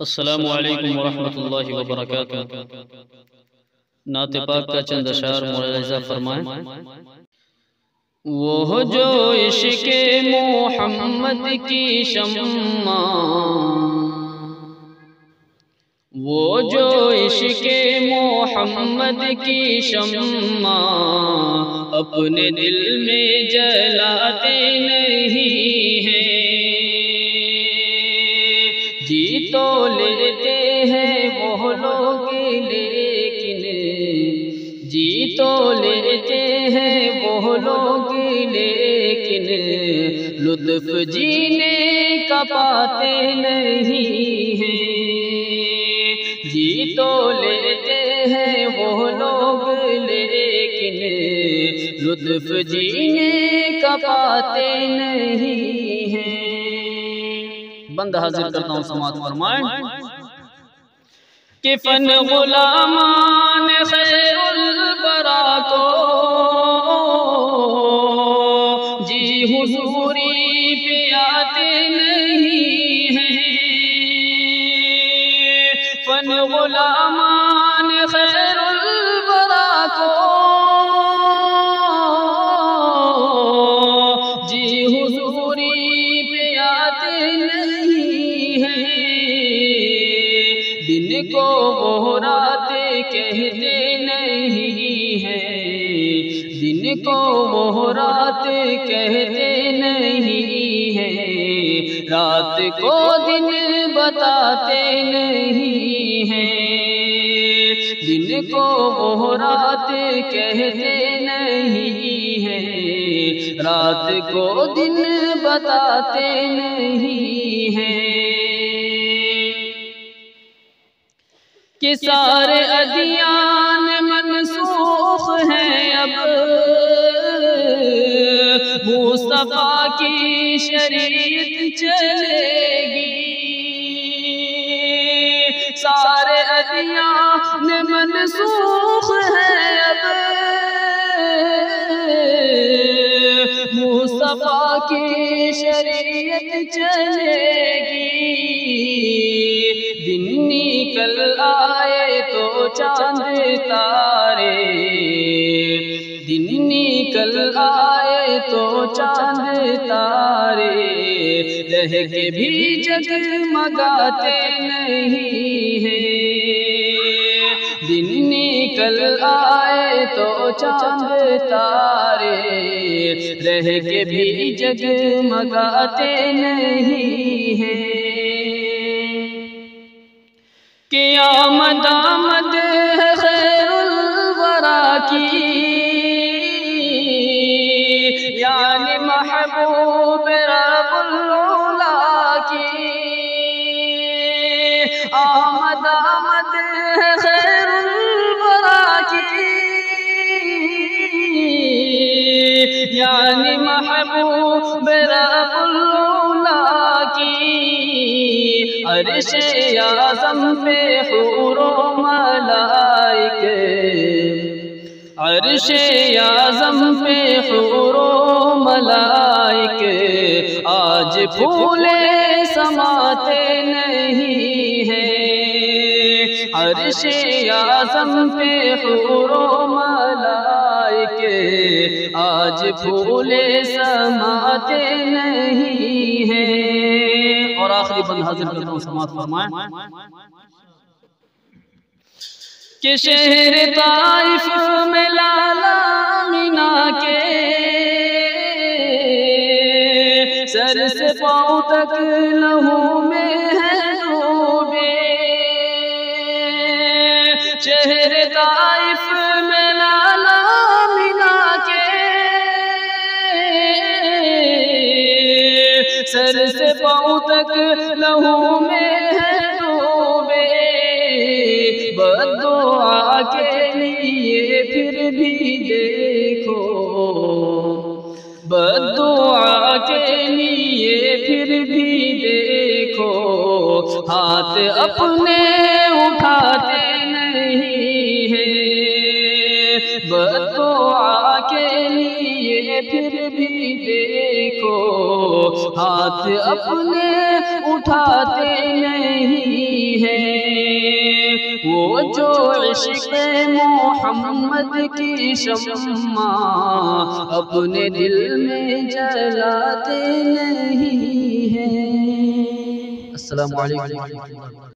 السلام علیکم ورحمۃ اللہ وبرکاتہ۔ نعت پاک کا چند اشعار ملاحظہ فرمائیں۔ وہ جو عشق محمد کی شمع، وہ جو عشق محمد کی شمع اپنے دل میں جلاتے نہیں ہیں، جی تو لیتے ہیں وہ لوگ لیکن، جی تو لیتے ہیں وہ لوگ لیکن لطف جینے کا پاتے نہیں ہیں، جی تو لیتے ہیں وہ لوگ لیکن لطف جینے کا پاتے نہیں ہیں۔ بند حاضر کرتا ہوں، سماعت فرمائیں کہ فن غلامان خیر الورا کو جی حضوری پہ آتے نہیں ہیں، فن غلامان خیر الورا کو جی حضوری پہ آتے نہیں ہیں، دن کو وہ رات کہتے نہیں ہیں، دن کو وہ رات کہتے نہیں ہیں، رات کو دن بتاتے نہیں ہیں، دن کو وہ رات کہتے نہیں ہیں، رات کو دن بتاتے نہیں ہیں، کہ سارے ادیان منسوخ ہیں اب مصطفیٰ کی شریعت چلے گی، سارے ادیان منسوخ ہیں اب مصطفیٰ کی شریعت چلے گی، دن نکل آئے تو چاند تارے، دن نکل آئے تو چاند تارے رہ کے بھی جگمگاتے نہیں ہیں، دن نکل آئے تو چاند تارے رہ کے بھی جگمگاتے نہیں ہیں، کہ آمد آمد ہے خیر الورا کی، یعنی محبوب رب العلا کی، آمد آمد ہے خیر الورا کی، یعنی محبوب رب العلا کی، عرش اعظم پہ حور و ملائک، عرش اعظم پہ حور و ملائک آج پھولے سماتے نہیں ہیں، عرش اعظم پہ حور و ملائک آج پھولے سماتے نہیں ہیں۔ اور آخری بند حاضر کرتا ہوں، سماعت فرمائیں کہ شہر طائف میں لالا آمینہ کے سر سے پاؤں تک لہو میں ہے ڈوبے، شہر طائف میں لالا آمینہ کے سر سے پاؤں تک لہو میں ہے ڈوبے، بددعا کے لیے پھر بھی دیکھو، بددعا کے لیے پھر بھی دیکھو، ہاتھ اپنے اٹھاتے نہیں ہیں، بددعا کے لیے پھر بھی دیکھو، ہاتھ اپنے اٹھاتے نہیں جو عشق محمد کی شمع اپنے دل میں جلاتے نہیں ہیں۔ السلام علیکم۔